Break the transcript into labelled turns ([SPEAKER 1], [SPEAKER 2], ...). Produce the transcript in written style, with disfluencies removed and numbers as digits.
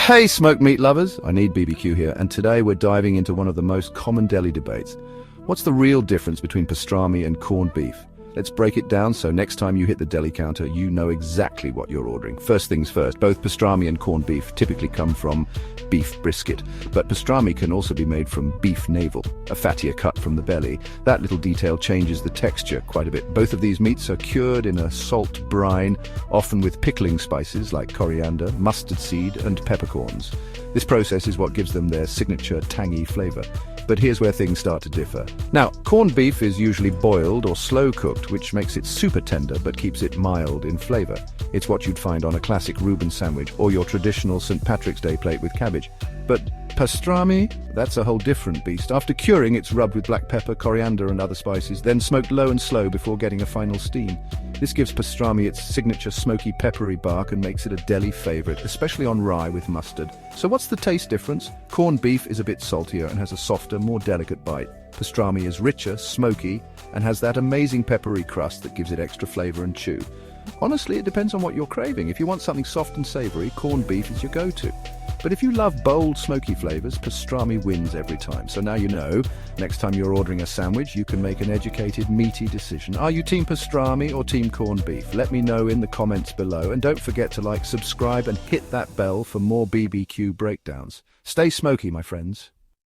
[SPEAKER 1] Hey smoked meat lovers, I need BBQ here, and today we're diving into one of the most common deli debates. What's the real difference between pastrami and corned beef? Let's break it down so next time you hit the deli counter, you know exactly what you're ordering. First things first, both pastrami and corned beef typically come from beef brisket, but pastrami can also be made from beef navel, a fattier cut from the belly. That little detail changes the texture quite a bit. Both of these meats are cured in a salt brine, often with pickling spices like coriander, mustard seed, and peppercorns. This process is what gives them their signature tangy flavor. But here's where things start to differ. Now, corned beef is usually boiled or slow cooked, which makes it super tender but keeps it mild in flavor. It's what you'd find on a classic Reuben sandwich or your traditional St. Patrick's Day plate with cabbage. But pastrami, that's a whole different beast. After curing, it's rubbed with black pepper, coriander and other spices, then smoked low and slow before getting a final steam. This gives pastrami its signature smoky peppery bark and makes it a deli favorite, especially on rye with mustard. So what's the taste difference? Corned beef is a bit saltier and has a softer, more delicate bite. Pastrami is richer, smoky, and has that amazing peppery crust that gives it extra flavor and chew. Honestly, it depends on what you're craving. If you want something soft and savory, corned beef is your go-to. But if you love bold, smoky flavors, pastrami wins every time. So now you know, next time you're ordering a sandwich, you can make an educated, meaty decision. Are you team pastrami or team corned beef? Let me know in the comments below. And don't forget to like, subscribe, and hit that bell for more BBQ breakdowns. Stay smoky, my friends.